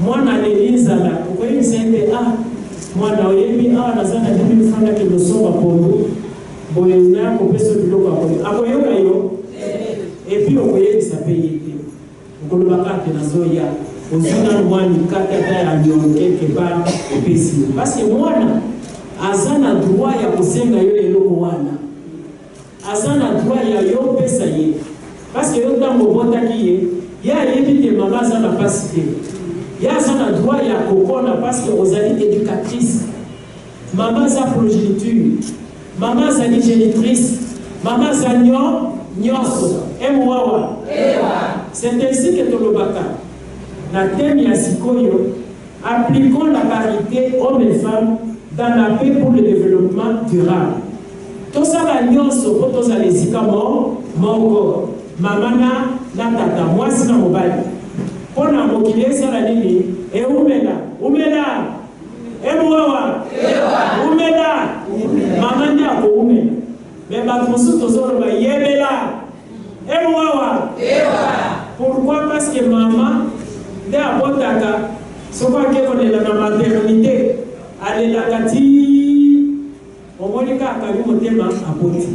mwana lelinzala okoyebisende mwana oyebi naza na 10 francs ke losomba pondu boye na kopesa biloko akoyoka yo epi okoyebisa pe ye te okolobaka te nazoya ozina mwani katata ya nyongo quelque part opesi parce que mwana aza na droit ya kosenga yo eloko wana aza na droit ya yo pesa ye parce que yo ntango obotaki ye ayebi te mama aza na pasi te ye aza na droit ya kokona parce que ozali éducatrice mama aza progéniture mama azali génitrice mama aza nyonso emwawa c'est ainsi que tolobaka na thème ya sikoyo appliquons la parité hommes et femmes dans la paix pour le développement durable. Tosala nyonso po tozala esika moko mama na tata mwasi na mobali mpona mokili esala nini umela emwawa umela mama nde akoumela me bato mosusu tozoloba yebela emwawa pourquoi parce que mama nde abotaka soko akekolela na maternité alelaka ti omoni kaka bi motema aboti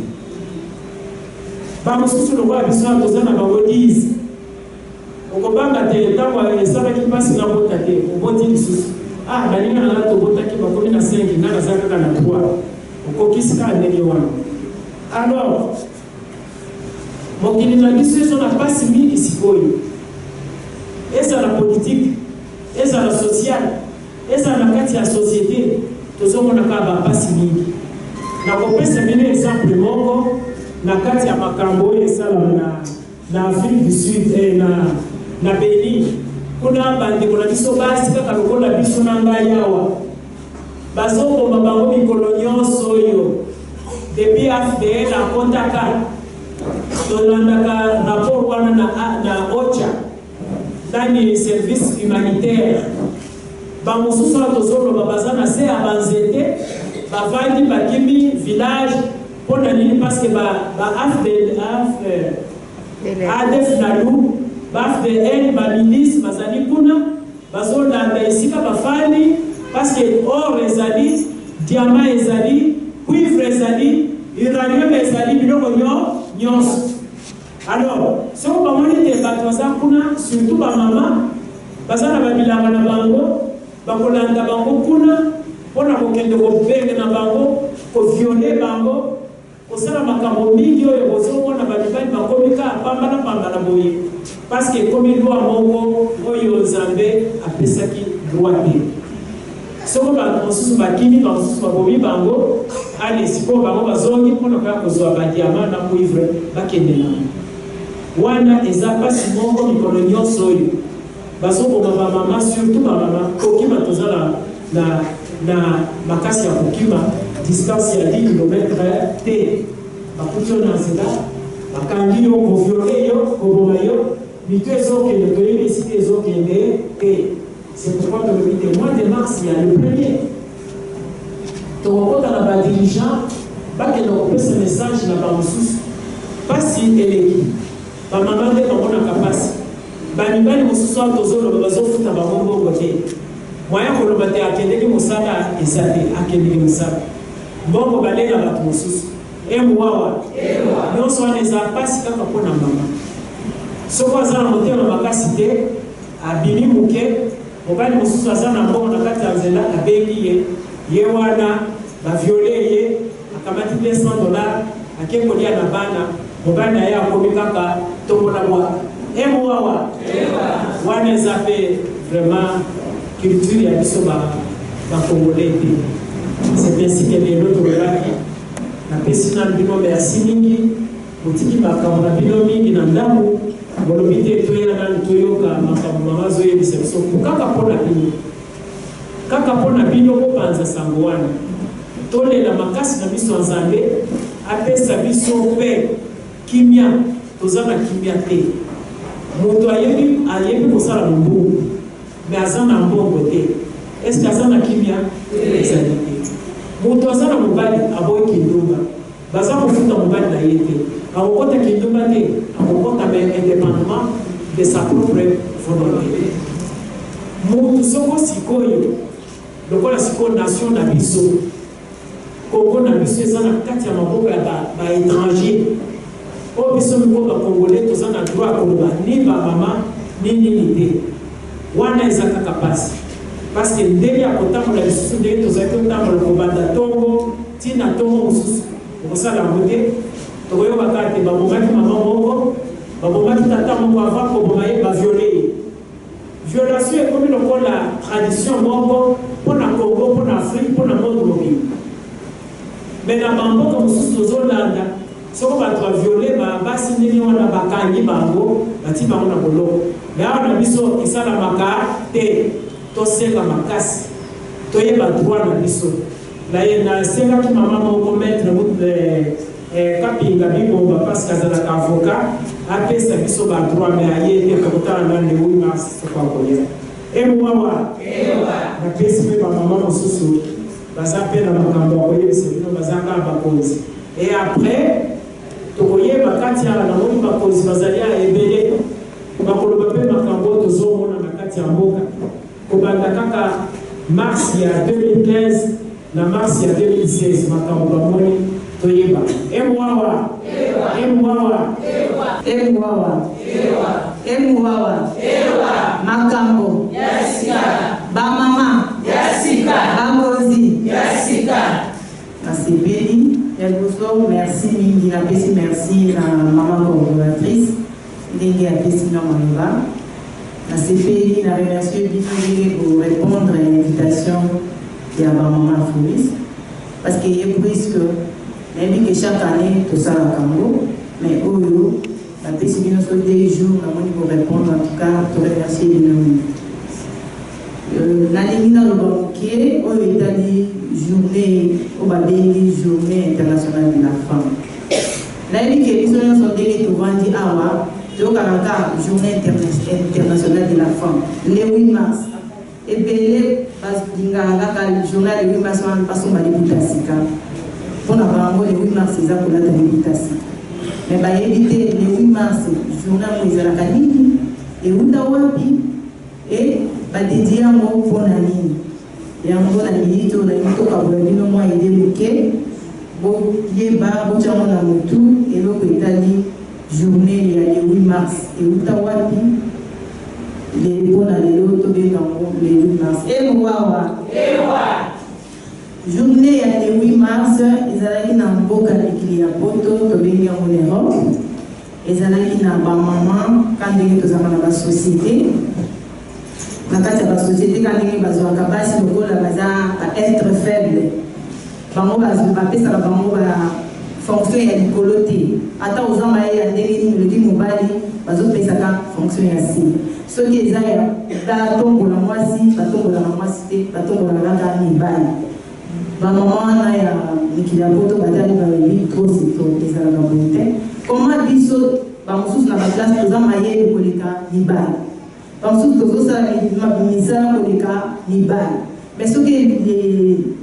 bamosusu lokola biso toza na bango 10 okobanga te ntango esalaki mpasi na bota te oboti lisusu baninga na nga tobotaki bakomi na 5 nga naza kaka na 3 okokisi kaka ndenge wana alors mokili na biso ezo na mpasi mingi sikoyo ezala politique ezala social ezala na kati ya société tozomonaka bampasi mingi nakopesa bino exemple moko na kati ya makambo oyo esalama na Afrique du Sud na Benin kuna bandeko na biso basi kaka lokola biso na ngai awa bazoboma bango mikolo nyonso oyo depuis AFDL akotaka tolandaka rapport wana na OCHA ndani service humanitaire bamosusu wana tozoloba baza na se ya banzete bavandi bakimi village mpona nini parceke ADF nalu baFDL bamilisi bazali kuna bazolanda esika bafandi parceke or ezali diamant ezali cuivre ezali uranium ezali biloko nyonso alors soko bamoni te bato baza kuna surtout bamama baza na babilanga na bango bakolanda bango kuna mpona kokende kobenga na bango koviole bango kosala makambo mingi oyo kozomona bamibali bakomi ka pambana boye parceke ekomi lwa moko oyo nzambe apesaki droit te soko bato mosusu bakimi bamosusu babomi bango ale sikoyo bango bazongi mpona koya kozwa badiama na cuivre bakende nango wana eza mpasi moko mikolo nyonso oyo bazoboma bamama surtout bamama kokima tozala na makasi ya kokima distance ya 10 km te bakuti yo na nzela bakangi yo koviole yo koboma yo mito ezokende toyebi esika ezokende te c'est pourquoi tolobi te mois de mars ya le premier tokokota na badirigant bakende kopesa message na bamosusu pasi eleki bamama nde bamonaka pasi bamibali mosusu awa tozoloba bazofuta bango mbongo te moya koloba te akendeki mosala eza te akendeki mosala mbongo balela bato mosusu emwawa nyonso wana eza pasi kaka mpona mama soko aza na motema makasi te abimi moke mobali mosusu aza na mbongo na kati ya nzela abengi ye wana baviole ye akamati $200 akekolia na bana mobali na ye akomi kaka tombola bwaka emwawa wana eza pe vraiment culture ya biso bakongolais te c'est ainsi que lelo tolobaki napesi na bino merci mingi botiki makambo na bino mingi na ndambo bolobi te toyela nani toyoka makambo mama azoyebisa biso kaka mpona bino kopanza sango wana tolela makasi na biso ya nzambe apesa biso mpe kimia toza na kimia te moto ayebi kosala mombongo me aza na mbongo te eske aza na kimia ezali te moto aza na mobali aboyi kindumba baza kofuta mobali na ye te akokota kindumba te akokota me indépendamment de sa propre volonté mutu soko sikoyo lokola siko nation na biso Congo na biso eza na kati ya maboko ya ba étranger o biso miko ba congolais toza na droit koloba ni ba mama ni nini te wana eza kaka pasi parce que ndenge ya kotambola lisusu ndenge tozalaki kotambola kobanda ntongo ntina ntongo mosusu okosala yango te tokoyoka kaka te babomaki mama moko babomaki tata moko avant koboma ye baviole ye violation ekomi lokola tradition moko mpona Congo mpona Afrique mpona monde mobile mais na bamboka mosusu tozolanda soko bato baviole basi ndenge wana bakangi bango bati bango na boloko mais awa na biso esalamaka te tosenga makasi toyeba droit na biso nasengaki mama moko maître kapinga bibomba parce que azalaka avocat apesa biso badroit mais aye te kokotala na le 8 mars sokoakolia emuwawa napesi mpe bamama mosusu baza mpe na makambo ya koyebisa bino bazanga bakonzi et après tokoyeba kati ya namoni bakonzi bazali ya ebele bakoloba mpe makambo tozomona na kati ya mboka kobanda kaka mars ya 2015 na mars ya 2016 makambo bamoni toyeba emuwawa makambo bamama bamozi nasepeli ya liboso merci mingi napesi merci na mama coordonnatrice ndenge apesi na maloba nasepeli na remercie bino ndenge korépondre à l'invitation ya bamama Afromis parce que ye puisque nayebi que chaque année tosalaka yango mais oyo napesi bino so 2 jours namoni korépondre en tout cas toremercie bino nalingi naloba moke oyo etali journée oyo babengi journée internationale de la femme nayebi ke biso nyonso ndenge tovandi awa toyokaka kaka journée internationale de la femme le 8 mars ebele balingaka kaka journée le 8 mars wana mpaso balibuta sika mpona bango le 8 mars eza kolata libuta sika mais bayebi te le 8 mars journée yango ezalaka nini euta wapi e badedi yango mpona nini yango na miniti oyo nalingi tokabola bino mwa ide moke boyeba botyango na motu eloko etali journée ya le 8 mars euta wapi mpona lelo tobengango le 8 mars ewawa journée ya le 8 mars ezalaki na mboka mikili ya poto tobengi yango l'Europe ezalaki na bamama ka ndenge tozalaka na basociété na kati ya basociété ka ndenge bazwaka basi lokola baza être faible bango bapesaka bango fonction ya likolo te ata ozamba ye ya ndenge nini oleki mobali bazopesaka fonction ya se soki eza ya batombola mwasi batombolaka mwasi te batombolaka kaka mibali bamama wana ya mikili ya poto batali bayebi trop c'est trop ezalaka boye te koma biso bamosusu na baklasse toza mayele koleka mibali bamosusu tozosala misala koleka mibali mais soki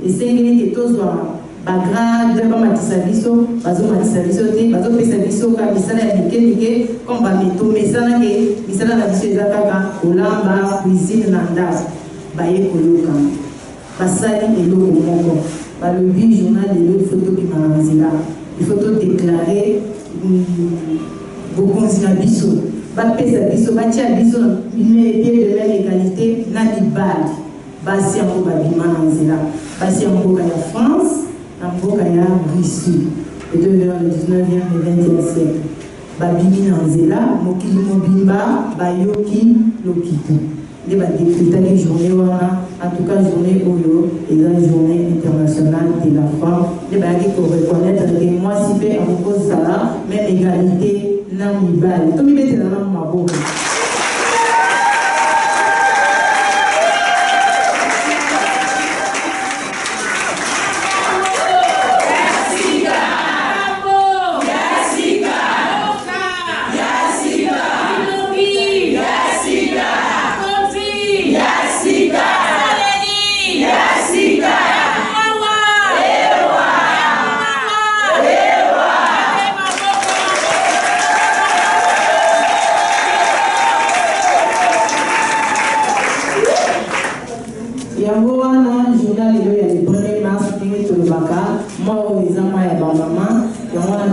esengeli ke tozwa bagrade bamatisa biso bazomatisa biso te bazopesa biso ka misala ya mike comme bameto mesala ke misala na biso eza kaka kolamba cuisine na ndako baye koyoka basali eloko moko balobi journal lelo il faut tobima na nzela il faut todéclare bokonzi na biso bapesa biso batia biso na pied de même égalité na mibali basi yango babima na nzela basi ya mboka ya France na mboka ya Russie edevers le 19e et 20e siècle babimi na nzela mokili mobimba bayoki lokito nde badécrétaki journée wana en tout cas journée oyo eza journée internationale de la femme nde bayaki koreconnaître ke mwasi mpe akokozala même égalité na mibali tomibetela na maboko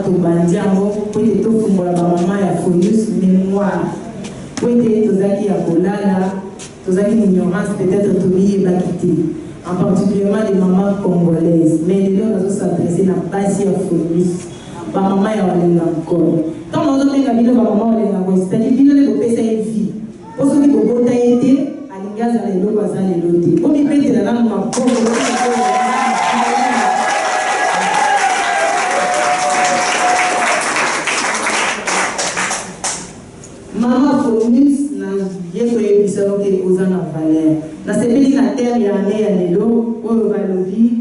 Tobandiango, pour être tout pour la maman et Phonius mémoire. Pour être tous qui a Bolala, tous qui ignorance peut-être Tobi et Bakiti. En particulièrement les mamans congolaises. Mais les gens nous s'adresser n'a pas si à Phonius. Ma maman est en encore. Quand on a dit que ma maman est en encore, c'est-à-dire qu'il ne peut pas faire une vie. Pour ceux qui ont voté, à l'ingaz à l'élo, à l'éloté. Pour me péter la langue, ma pauvre. Maman Phonius n'a rien que les gens qui ont valeur. Dans ce pays, la terre, il y a un nez à l'élo, où on va le vivre.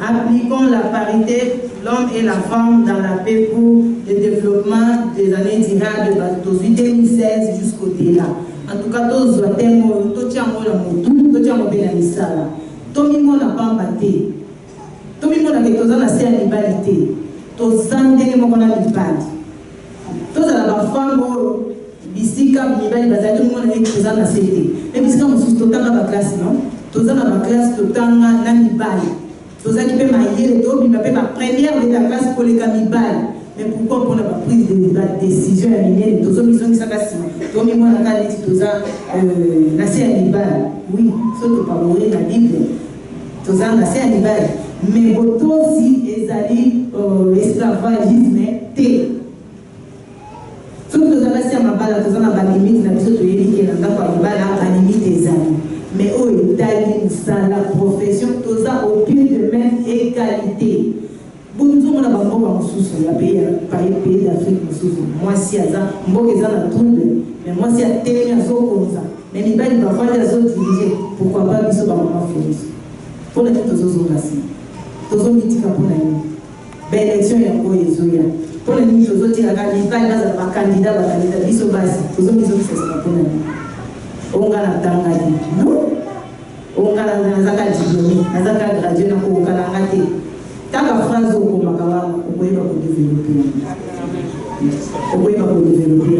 Appliquons la parité, l'homme et la femme dans la paix pour le développement des années durables de 2016 jusqu'au delà. En tout cas, tous les thèmes, tout le monde n'a pas battu. Tout le monde a fait la célébalité. Tous les gens ont fait tous les femmes, bisika, tout le monde a fait la célébalité. Mais bisika, on se dans la classe, non? Tous dans la classe, tout le temps, on a tous qui peuvent mailler, ma première de la classe pour les camibales. Mais pourquoi on n'a pas pris de décision à l'année de tous ceux qui sont ici? Tout le monde a dit que la célibale, oui, surtout pas mourir la Bible. Tout ça, la célibale. Mais aussi, ils ont dit esclavagisme, T. Surtout que la célibale, tout ça, la limite, la mission de l'équipe, la limite des amis. Mais au Italie, la profession, tout ça au pied de même égalité. Bon, nous sommes dans le pays d'Afrique, moi, si à ça, moi, qui la trouble, mais moi, si à télé, comme ça. Mais il va falloir les autres diriger. Pourquoi pas, ils sont dans ma famille. Pour les autres, tous les autres, tous les autres, pour les élection, il y a encore les autres. Pour les autres, il y a un candidat, ils sont basés. Tous les autres, c'est ça pour les on a la tangani, non? On a la diplômée, on a la graduée, on a la raté. Quand la phrase au Makawa, on ne peut pas développer. On ne peut pas développer.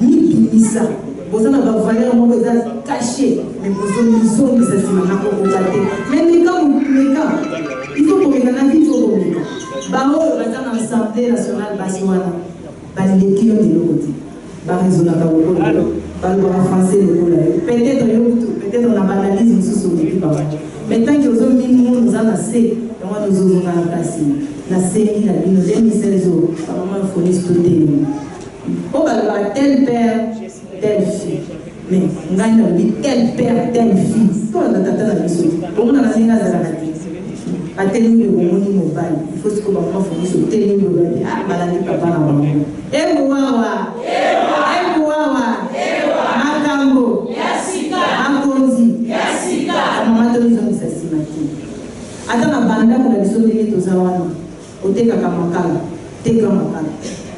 Ni ça. Vous avez la valeur, on vous a caché. Mais vous avez une zone de cette semaine. Mais les gars, il faut qu'on ait un avis, il faut qu'on ait. Bah, on va dans l'Assemblée nationale, Basiwana. Bah, les qui ont de l'autre côté. Bah, ils ont la parole. Français, peut-être on a banalisé sous mais tant que nous avons mis nous avons assez, nous avons passé la série, la vie, nous avons mis 16 jours, maman Phonius tout on va avoir tel père, telle fille, mais on a dit tel père, telle fille, tout le monde a la mission. On a dit à tel niveau de mon mobile, il faut que maman Phonius au tel niveau de ah, maladie papa la maman. Et moi, Makambo, Makonzi, Maman Tolizon Sassimati. Attends, la bande pour la mission de Tozawana. Oteka Kamakala, Teka Makala,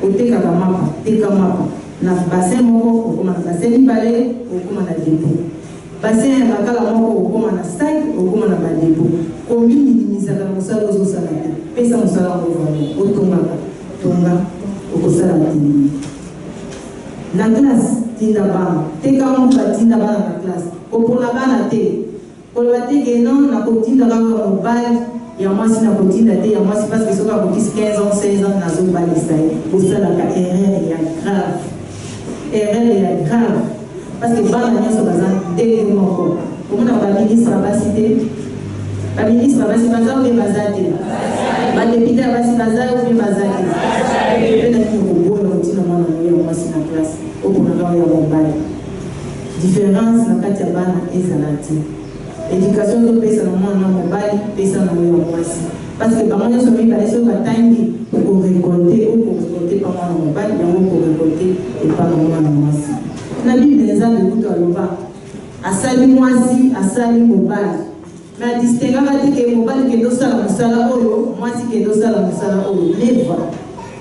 Oteka Kamapa, Teka Mapa. Na bassin moko, okoma na bassin balé, okoma na dépôt. Bassin Makala moko, okoma na sac, okoma na dépôt. Commune misala musala ozo salate. Pesa musala ozo otonga, tonga, okosala tini. La classe tinda bana teka muka tinda bana na classe opona bana te kolwa te ke non na kotinda ka mobile ya mwasi na kotinda te ya mwasi parce que soka ko 15 ans 16 ans na zo balisa pour ça la erreur ya grave parce que bana nyoso bazan te moko comme na ba ministre ba cité ba ministre ba cité ou bazate ba député ba cité bazate ou bazate différence na kati ya bana ezalati éducation to pesa na mwana mobali pesa na mwana mwasi parce que bango nyonso mibale soki batangi okorekolte pa mwana mobali yango okorekolte epa na mwana mwasi na bible eza bekutu aloba asali mwasi asali mobali me adistingaka te ke mobali kende osala mosala oyo mwasi kende osala mosala oyo leva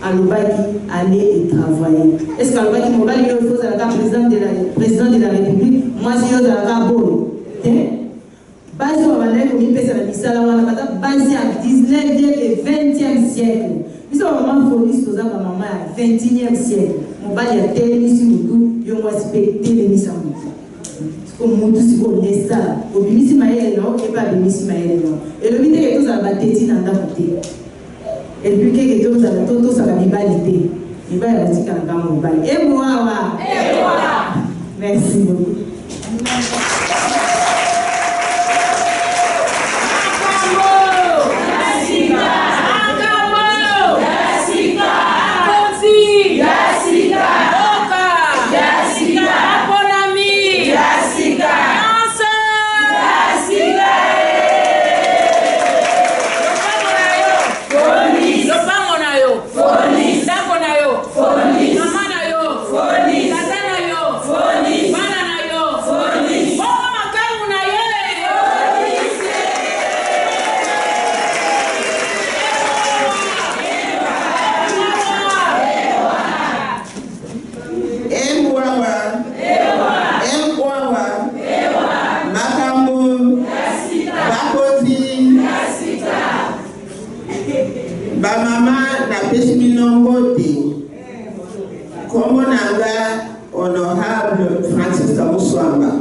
alobaki aller et travailler. Est-ce qu'alobaki mobali yo faut la président de la République moi si yo la bon base on va aller comme pesa na misala wana kata base à 19e et 20e siècle. Biso maman Phonius toza ba maman à 21e siècle. Mobali ya telemi si mutu yo mwasi pe telemi sa mutu. Comme mutu si ko nesa obimisi maele no et pas obimisi maele no. Et le bité que tous a bateti na ndako te. Et puis que tout ça va rivalité. Il va y avoir un rivalité. Et moi. Merci beaucoup. Comme honorable Francis Tamuswamba.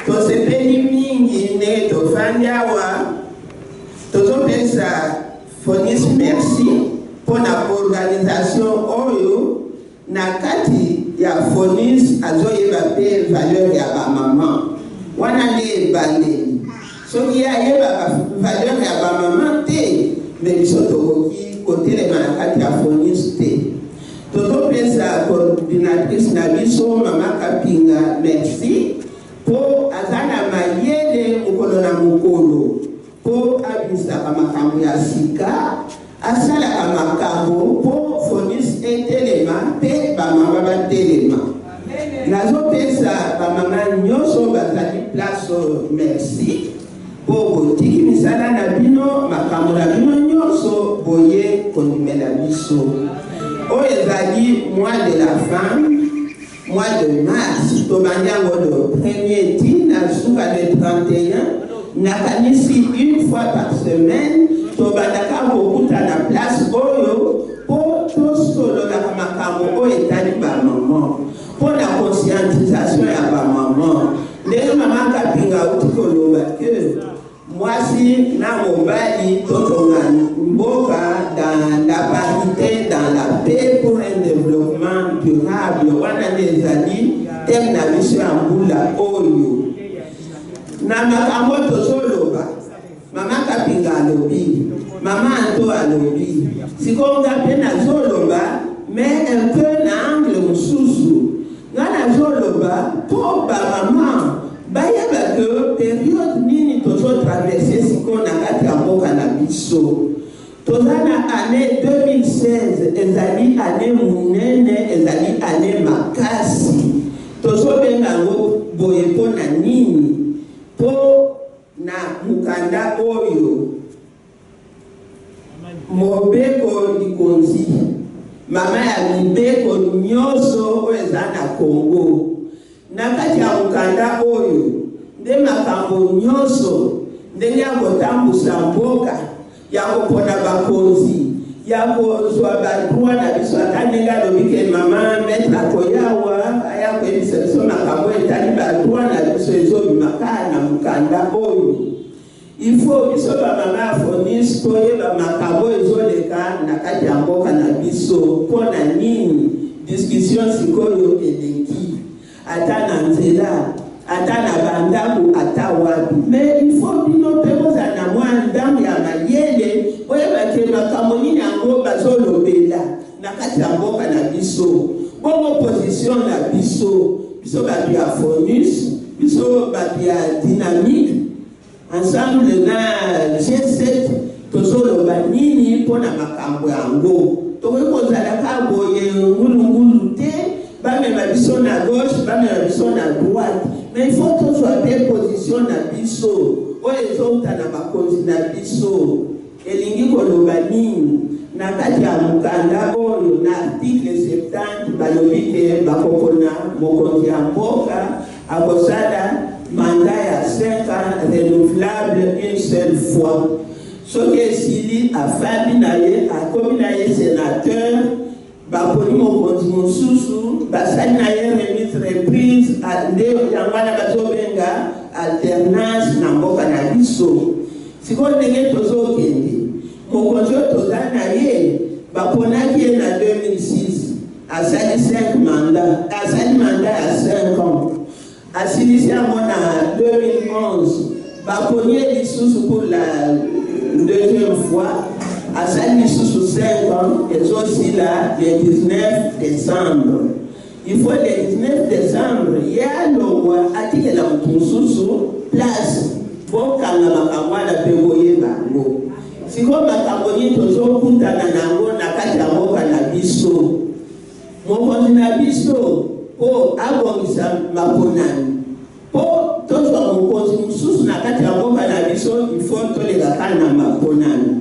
To se peni mingi ne to fanyawa to pensa fonis merci pour la organisation oyo na kati ya fonis azoye bape valeur ya ba maman wana ne bande soki ya yeba valeur ya ba maman te mais biso tokoki kotelema na kati ya fonis te toto pensa coordinatrice na biso mama Kapinga merci po azana mayele mukolo na mukolo po abisaka makambo ya sika asalaka makambo po fonis etelema pe bamama batelema nazopesa bamama nyonso bazali place merci po botiki misala na bino makambo na bino nyonso boye kondimela biso oyo ezali mois de la femme mois de mars tobandiango le 1er tina suka le 31 nakanisi une fois par semaine tobandaka kokuta na place oyo po tosololaka makambo oyo etali bamama po na conscientisation ya bamama ndenge mama Kapinga uti koloba ke mwasi na mobali totonga mboka dans la parité, dans la paix pour un développement durable. Wana nezali thème na biso ya mbula oyo na makambo tozoloba mama Kapinga alobi mama Anto alobi sikonga pe nazoloba mais un peu na angle mosusu nga nazoloba po bamama bayeba ke période nini tozotraverse siko na kati ya mboka na biso tozana année 2016 ezali année munene ezali année makasi tozobenga ngo boye mpo na nini po na mukanda oyo mobeko likonzi mama ya mibeko nyonso oyo eza na Congo na kati ya mukanda oyo nde makambo nyonso ndenge ya kotambusa mboka ya kopona bakonzi ya kozwa badroit na biso ata ndenge alobi ke mama maître akoyawa aya koyebisa biso makambo etali badroit na biso ezobimaka na mukanda oyo il faut biso bamama ya fonis toyeba makambo ezoleka na kati ya mboka na biso mpo na nini discussion sikoyo eleki ata na nzela ata na bandako ata wapi mais il faut bino mpe bozala na mwa ndambo ya mayele oyebake makambo nini yango bazolobela na kati ya mboka na biso bongo position na biso bato ya fonis biso bato ya dynamique ensemble na G7 tozoloba nini mpo na makambo yango tokoki kozalaka boye ngulungulu te bamema biso na gauche bamema biso na droite mais il faut tozwa mpe position na biso oyo ezouta na bakonzi na biso elingi koloba nini na kati ya mukanda oyo na article 70 balobi ke bakokona mokonzi ya mboka akosala mandat ya 5 ans renouvelable une seule fois soki esili afandi na ye akomi na ye sénateur baponi mokonzi mosusu basali na ye remise reprise nde yango wana bazobenga alternance na mboka na biso sikoyo ndenge tozokende mokonzi oyo toza na ye baponaki ye na 2006 asali 5 mandat asali mandat ya 5 ans asilisi yango na 2011 baponi ye lisusu pour la deuxième fois asali lisusu 5 ans ezosila le 19 décembre. Il faut le 19 décembre, il y a l'eau à dire la moussousou, place, pour qu'à la macamana pévoyer bango. Si vous m'accompagnez toujours pour ta nanango, n'a qu'à t'avoir à la bisso. Mon continent bisso, pour abonisa ma ponane. Pour tous mon continent sous n'a qu'à t'avoir à la bisso, il faut que les gars na ma ponane.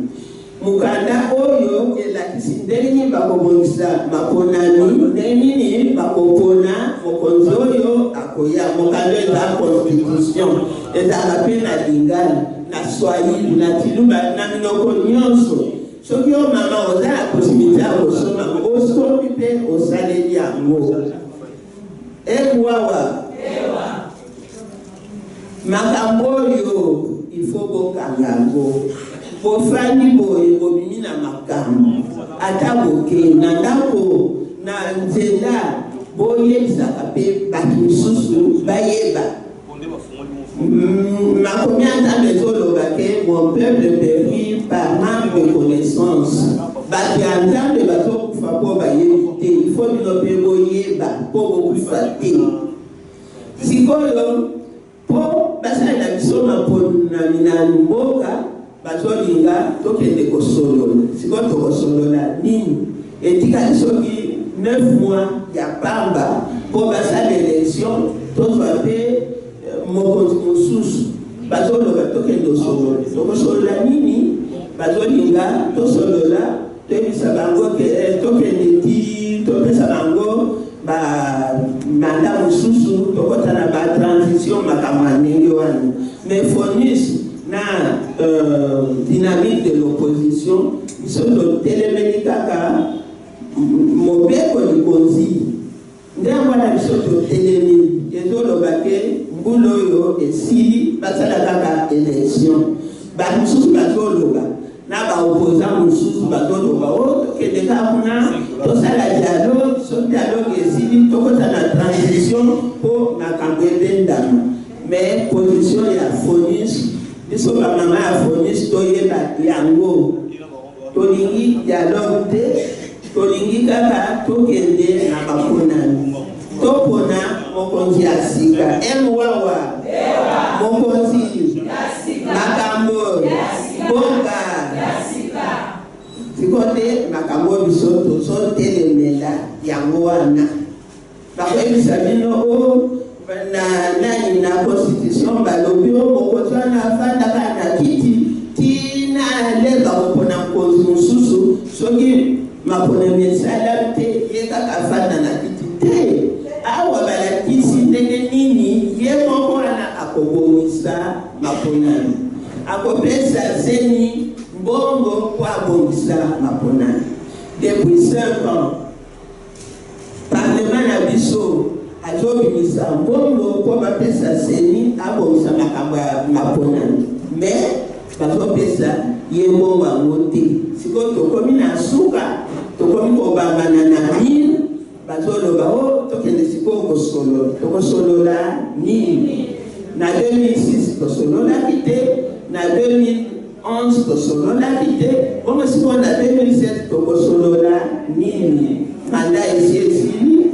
Mukanda oyo elakisi ndenge bakobongisa maponani ndenge bakopona mokonzi oyo akoya mokanda eza constitution ezaka mpe na lingala na swahili na tilumba na minoko nyonso soki o mama oza na posibilité ya kosoma osomi mpe osaleli yango ekwawa makambo oyo ifo bokanga yango bofani boye bobimi na makambo ata boke na ndako na nzela boyebisaka mpe bato mosusu bayeba makomi ya nzambe ezoloba ke mon peuple périt par manque de connaissance bato ya nzambe bazokufa mpo bayebi te ifo bino mpe boyeba mpo bokufa te sikoyo mpo basalela biso maponami na mboka bazolinga tokende kosolola sikoyo tokosolola nini etikali soki 9 mois ya pamba mpo basala élection tozwa mpe mokonzi mosusu bazoloba tokende osolola tokosolola nini bazolinga tosolola toyebisa bango tokende ti topesa bango bamanda mosusu tokota na batransition makambo ya ndenge wana mais FONIS na dynamique de l'opposition biso totelemeli kaka mobeko likonzi ndenge wana biso totelemeli ezoloba ke mbula oyo esili basala kaka élection bamosusu bazoloba na baopposant mosusu bazoloba o tokende kaka kuna tosala dialogue so dialogue esili tokota na transition mpo makambo ebendama mais position ya FONIS biso bamama ya FONIS toyeba yango tolingi dialogue te tolingi kaka tokende na baponani topona mokonzi ya sika emwawa mokonzi makambo bonga sikote makambo biso tozotelemela yango wana bakoyebisa bino o na nani na constitution balobi o mokonzi wana afandaka na kiti tina leba kopona mokonzi mosusu soki maponami esala te ye kaka afanda na kiti te awa balakisi ndenge nini ye moko wana akobongisa maponami akopesa zeni mbongo po abongisa maponami depuis 5 ans parlement na biso azobimisa mbongo po bapesa zeni abongisa makambo ya maponami mais bazopesa ye mbongo yango te sikoyo tokomi na suka tokomi kobambana na mine bazoloba o tokende sikoyo kosolola tokosolola nini na 2006 tosololaki te na 2011 tosololaki te bongo sikoyo na 2007 tokosolola nini manda esi esili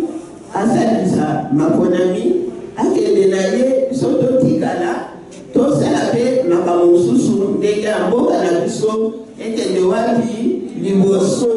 asalisa maponami akende na ye biso totikala tosala mpe makambo mosusu ndenge ya mboka na biso ekende wapi liboso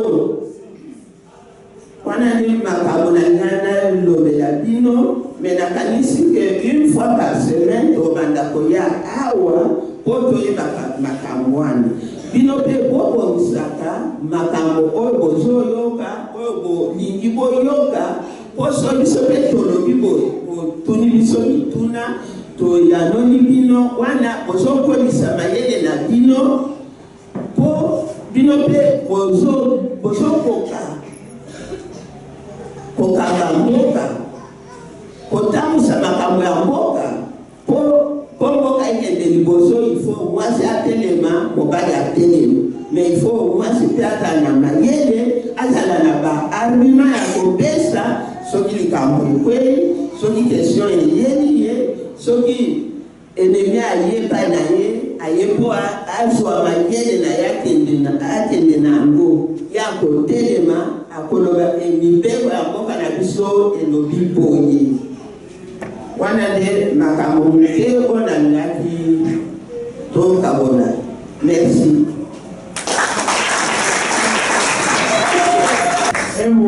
wana ni makambo na ngana lobela bino me nakanisi ke une fois par semaine tobanda koya awa po toyebaka makambo wana bino mpe bobongisaka makambo oyo bozoyoka oyo bolingi boyoka po so biso mpe tolobi botuni biso mituna toyanoni bino wana bozokolisa mayele na bino po bino mpe bozokoka kokanga mboka kotambusa makambo ya mboka po faut moi c'est à téléma mon pas à télé mais il faut moi c'est peut-être na mayele azala na ba armement ya kobesa soki likambo kweli soki question yeye soki ennemi ayeba na ye ayepo azwa mayele na yakende na ngo ya kotelema akoloba emibeko ya mboka na biso elobi boye wana nde makambo moke oyo nalingaki tokabona. Merci.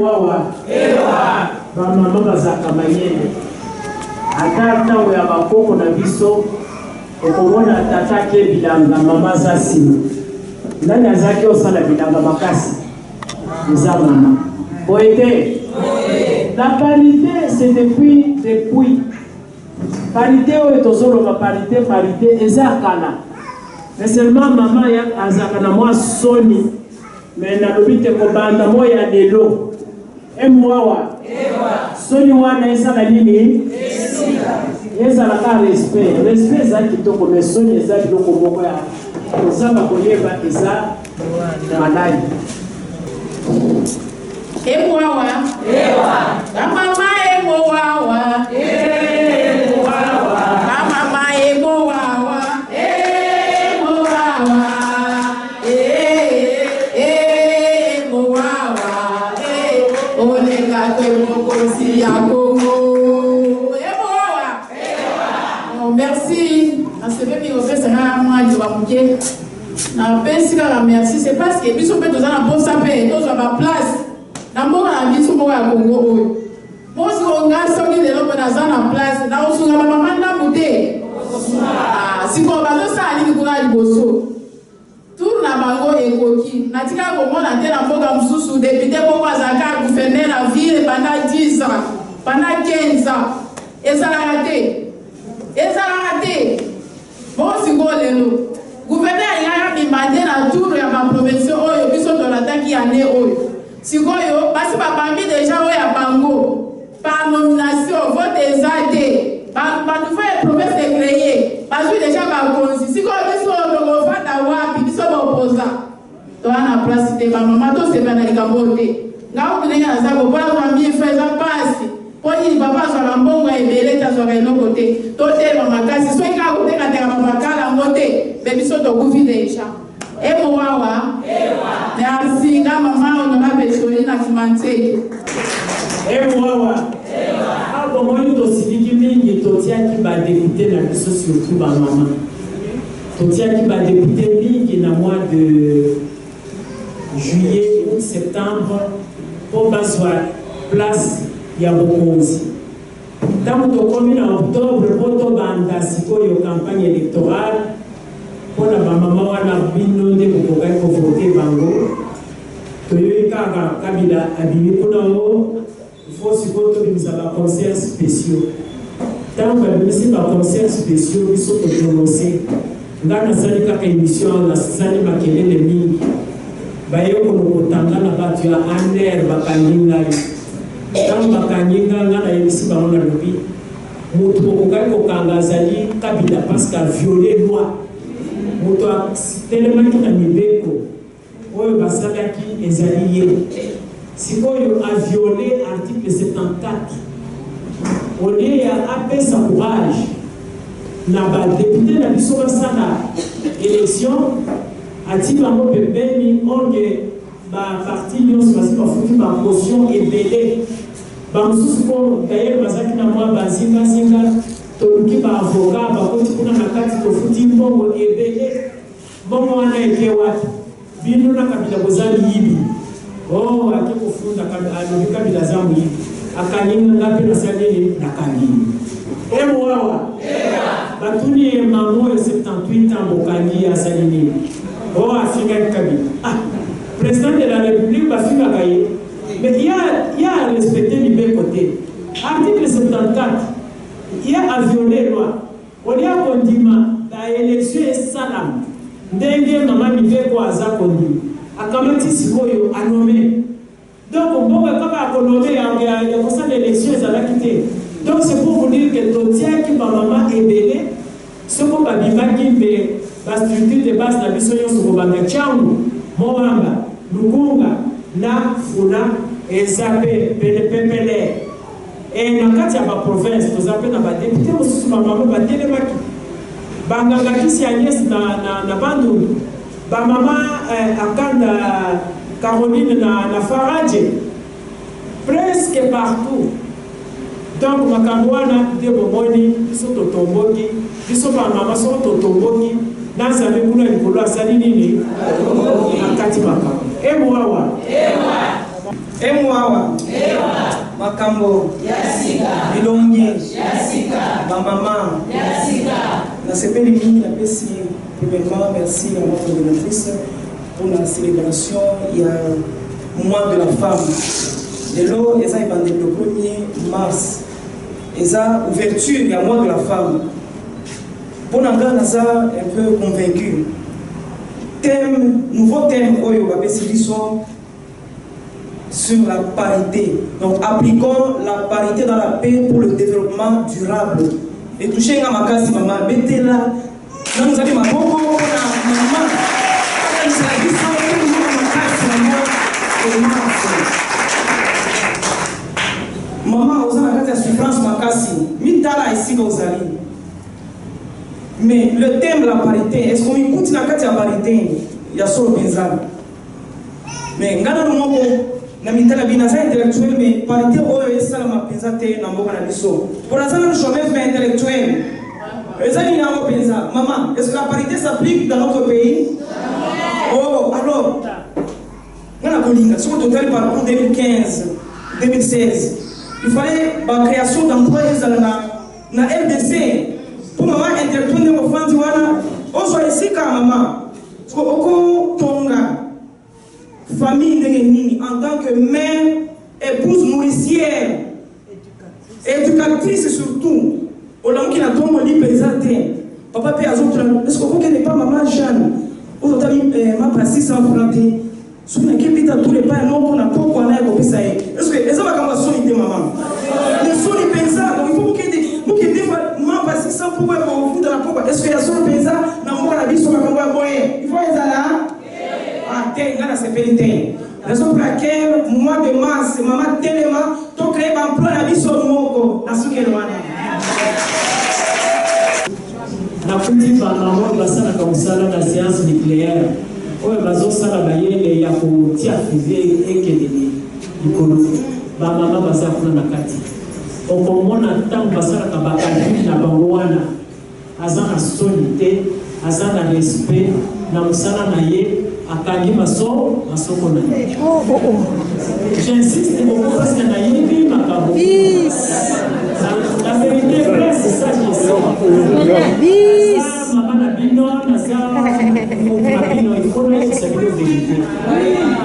Wawa bamama bazaka mayele ata ntango ya bakoko na biso okomona tata ke bilanga mama za nsima ndani azalaki osala bilanga makasi eza mama boye te. La parité c'est depuis parité oyo tozoloba parité eza kala mais seulement mama azalaka na mwa soni mais nalobi te kobanda moya lelo emwawa soni wana ezala nini ezalaka respect eza kitoko mais soni eza biloko moko ya kozanga koyeba eza maladi emwawa bamama emwawa bamama emwawa Merci. Merci. C'est parce que nous sommes dans un bon sapin, nous avons la place. Nous avons vie sur le Congo. Moi, si on a sorti de l'eau dans la place, nous avons la maman de la bouteille. Si on va ça, on va aller au tout na bango et coquille. Natika comment la terre en boga msusu député pour Zaka gouverner la ville pendant 10 ans, pendant 15 ans. Et ça l'a raté. Bon, si vous voulez, le gouverneur a demandé la tour à ma province, oh, et puis sur l'attaque qui en est, oh. Si vous voulez, parce que parmi déjà, oh, à Bango, par nomination, vote exalté, par nouvelle province est créée, parce que déjà, par consi, si vous voulez, sur le vote à Wapi, ils sont opposants. Donc, on a place de ma maman, tout c'est bien dans les cabotés. Là, vous venez à ça, vous voyez, la famille fait ça passe. Pour dire papa sur la bonne et belé ta sur un autre côté. Tout est dans ma case. Soit il y a un côté quand tu as ma case à côté, mais ils sont au bout déjà. Et moi, merci. La maman, on a besoin de financer. Et moi, ah comment il te dit que tu qui va débuter la mission surtout ma maman. Tu qui va débuter qui dans le mois de juillet ou septembre pour passer place. Il y a beaucoup aussi. Tant que tu en octobre, pour ton banda, si tu as une campagne électorale, pour la maman, on a bien de pour voter Bango. Tu as Kabila habillé pour nous. Il faut aussi que tu aies des conseils spéciaux. Tant que tu as des conseils spéciaux, ils sont prononcés. Dans la émission, la salle maquillée de mille. Bayo pour la tu as un air bakanginga. Quand Bakanyinga n'a pas ici dans le lobby, Moutou Kangazali, Kabila, parce qu'il a violé la loi. Moutou a tellement qu'il a mis Beko, Oyo Basalaki est allié. Si Oyo a violé l'article 74, on est à appel sa courage. N'a pas député la Bissora Sana, élection, a dit Bango Pepeni, on est parti, nous sommes foutus par caution et belé. Bamsusuko d'ailleurs bazaki na mwa bazinga zinga toluki ba avocat ba koti kuna nakati to futi mbongo ebele mbongo wana ekewa bino na kabila bozali yibi oh ake kufunda kabila zamu yibi akaninga ngapi na sadeli na kanini wawa batuni mamo 78 ans bokani ya salini oh afika kabila président de la République bafika kaye. Mais il y a respecté les deux côtés. Article 74, il y a à violer la loi. On y a condiment, l'élection est salam. Dengue, maman, il fait quoi à ça condiment. A Kamati Sikoyo, a nommé. Donc, on peut pas nommer, il y a comme ça l'élection, ça va quitter. Donc, c'est pour vous dire que le tien qui va maman est belé, ce qu'on va dire qui la structure de base na biso nyonso kobanga Tchangu, Moamba, Lukunga, na Funa, Ezape, Pepele. Et dans le cas de la province, nous avons des députés qui sont Banganga Kisi Agnès na Bandung, Bamama Akanda Caroline na Faradje, presque partout. Donc, Makambouana, Debomoni, ils sont au Tomboki, ils sont par maman, sont au Tomboki, dans sa mémoire, ils vont à Salinini, à Katimaka. Et moi, Makambo, Bilongi, Mamama, la CPLI, la PCI, premièrement, merci à notre organisatrice pour la célébration. Il y a le mois de la femme. De l'eau, il y a le 1er mars. Il y a ouverture, il y a le mois de la femme. Pour nous, on est un peu convaincu. Nouveau thème, la PCI sont sur la parité. Donc, appliquons la parité dans la paix pour le développement durable. Et toucher à ma case, maman, mettez là. Nous allons ma maman. Maman, vous avez la souffrance, ma case. Mitala ici, vous allez. Mais le thème de la parité, est-ce qu'on écoute la carte de la parité? Il y a solo bizarre. Mais, regardez le moment. Na mitala binaza intellectuel mais parité oyo esala mapenza te na mboka na biso. Pour ça le chômage intellectuel. Ezali na mapenza. Maman, est-ce que la parité s'applique dans notre pays? Oh, alors. Ngana kolinga sur le total parcours 2015, 2016. Il fallait la création d'emplois na RDC. Pour maman intellectuel ne mofandi wana, on soit ici ka maman. Parce que oko tonga famille de en tant que mère, épouse nourricière, éducatrice surtout. Au long qu'il a tombé présenté. Papa paye à autres. Est-ce que vous n'est pas maman Jeanne? Vous avez ma place 600 francs. Si vous n'avez pas tous les pas, non, on a pas quoi là comme ça. Est-ce que les hommes ont solide maman? Les solides pensent. Donc il faut que des fois ma place 600 pour vous dans la coupe. Est-ce que les hommes pensent? Non, moi la vie sur ma combat moyen. Il faut les là. Raison pour laquelle, mois de mars, maman tellement, tu crées un emploi la vie sur le moko. La petite maman, basana comme ça, la séance nucléaire. Oui, bazo sala bayele ya kutia privé ekelele ikolo. Ba mama basa kuna nakati. Okomona tangu basala kabakali na bangoana. Azana solité, azana respect, na musala na ye. Masoko na j'insiste beaucoup parce que naïbi makabo. La vérité vraie c'est ça qui est ça. Maman na bino na ça mabino il faut que ça soit vérité.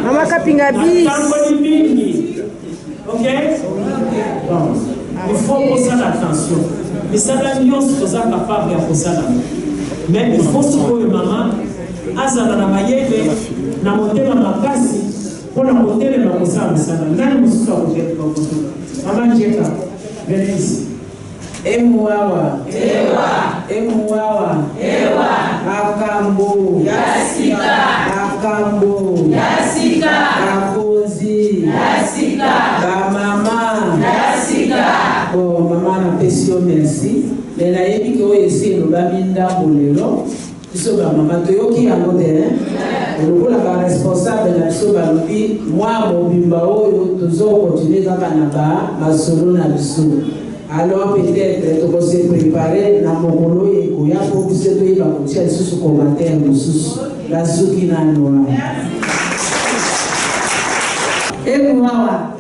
Maman kapinga bis. OK? Bon. Il faut poser l'attention. Mais ça la nuance que ça capable de poser là. Mais il faut que maman azala na mayele na motema makasi pona motele na kusama sana nani musuka kuteka kutoka mama jeka benisi emuwawa akambo yasika akozi mama oh mama na pesio merci mais na yebi ko esi no baminda bolelo. Iso ba mama toyoki yango te lokola ba responsable na biso balobi mwa mobimba oyo tozo continuer kaka na ba masolo na biso. Alors peut-être to se préparer na mokolo ekoya po biso toyeba kotia lisusu commentaire mosusu la suki na noa ewa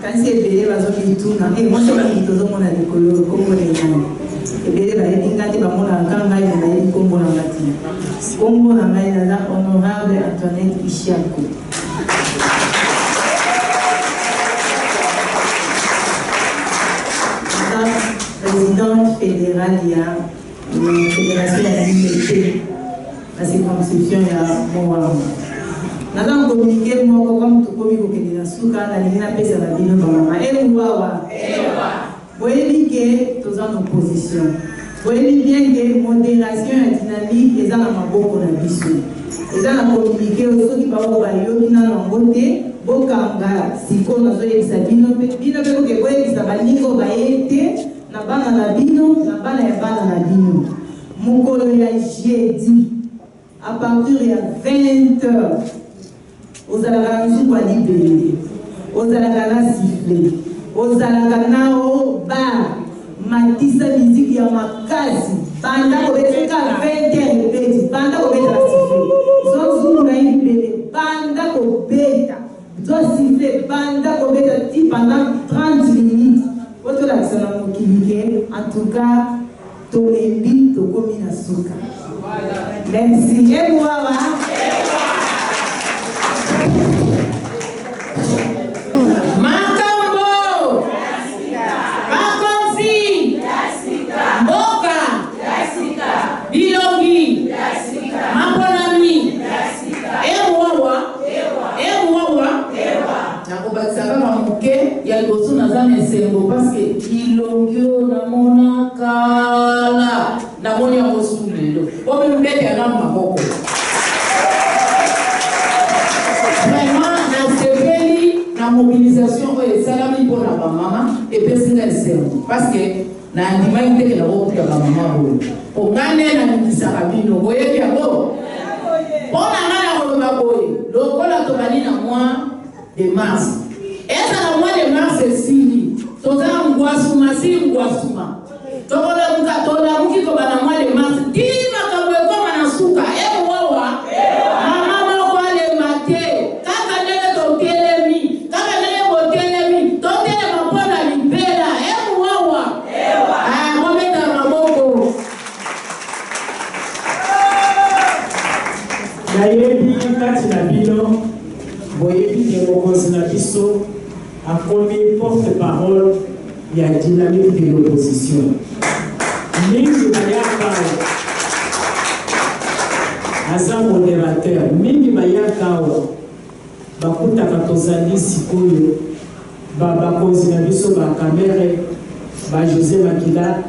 kanisi ebele bazokituna mosoki tozomona likolo komona nyama ebele bayebingati bamona ngai na yebi kombo na ngati kombo na ngai naza honorable Antoinette Ishiako. Présidente fédérale ya fédération ya liberté la circonscription ya Moamba. Naza communiqué moko comme tokomi kokende na suka nalingi napesa na bino bamama ewawa boyebi ke toza na opposition voyez bien que modération et dynamique eza na maboko na biso eza na communiqué soki bao bayoki na nango te bokanga sikoyo nazoyebisa bino mpe koke boyebisa baninga oyo baye te na bana na bino na bana ya bana na bino mokolo ya jeudi à partir ya 20h ozalaka na nzuku ya libele ozalaka na siffle ozalaka nao bar matisa miziki ya makasi banda kobeteka 20h ebeti banda kobeta na siffle zozungu na libele banda kobeta zo siffle banda kobeta ti pendant 30 minutes otolakisa na mokili ke en tout cas tolembi tokomi na suka. Merci. Et moi, Makambo, Makonzi, Mboka, Bilongi, Maponami, Ewawa, nakobakisaka bamoke ya liboso naza na esengo parceke bilongi oyo namona kala namoni yango suku lelo oyo mbete yana maboko vraiment nasepeli na mobilisation oyo esalami mpona bamama epesinga esengo parceke nandimaki teke nakokuya bamama oyo ongane nabikisaka bino boyebi yango mpona nga na koloba boye lokola tobali na mois de mars ezala mois de mars esili toza ngwasuma si ngwasuma tolamuki tobana mois de mars ti makambo ekoma na suka ewawa mama moko alema te kaka ndenge totelemi totelema mpona libela ewawa kometa maboko nayebi kati na bino boyebi ke mokonzi na biso akomi porte-parole ya dynamique de l'opposition mingi bayaka aza modérateur mingi bayaka awa bakutaka tozali sikoyo bakonzi na biso bakamere bajosé makila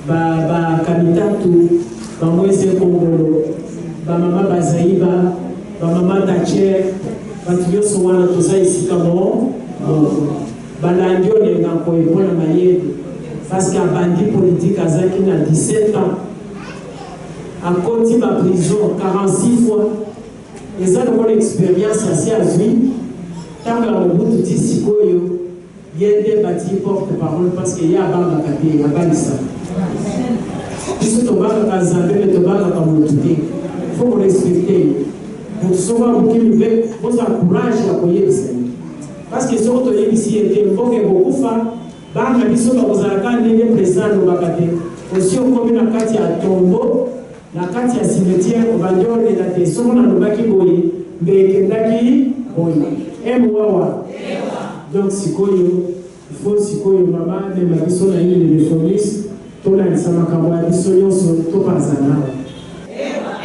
bakanitatu bamoise kongolo bamama bazaiba bamama tacher bato nyonso wana toza esika moko balandi olenga koyepona mayele parce que abandi politique azalaki na 17 ans akoti baprison 46 fois eza lokola expérience asi azwi ntango ya mobutu ti sikoyo ye nde bati porte parole parce que ye abangaka te abalisaka biso tobangaka nzambe me tobangaka motu te fo korespecte motu soko amokili mpe bozwa courage ya koyebisa ye parce que soko toyebisi ye te mboka ekokufa bana biso bakozalaka ndenge président alobaka te osi okomi na kati ya tombo na kati ya cimetière obandi olela te soko nalobaki boye mbe ekendaki boye emwawa donc sikoyo ifo sikoyo mama mema biso na ile lefonis tolalisa makambo ya biso nyonso topazana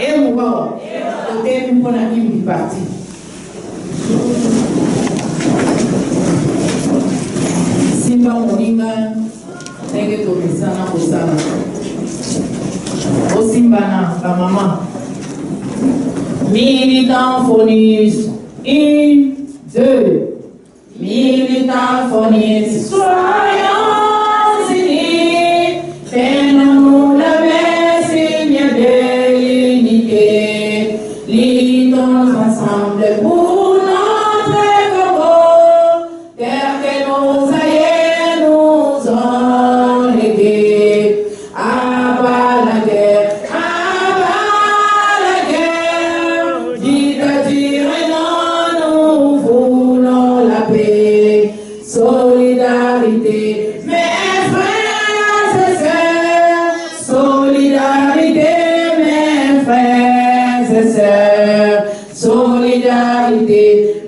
emwawa totemi mpona kimbi parti simba moninga ndenge topesana kosala osimbana bamama militant fonis 1, 2 militant fonis soyons unis faisons la paix signe de l'unité luttons ensemble pour solidarité,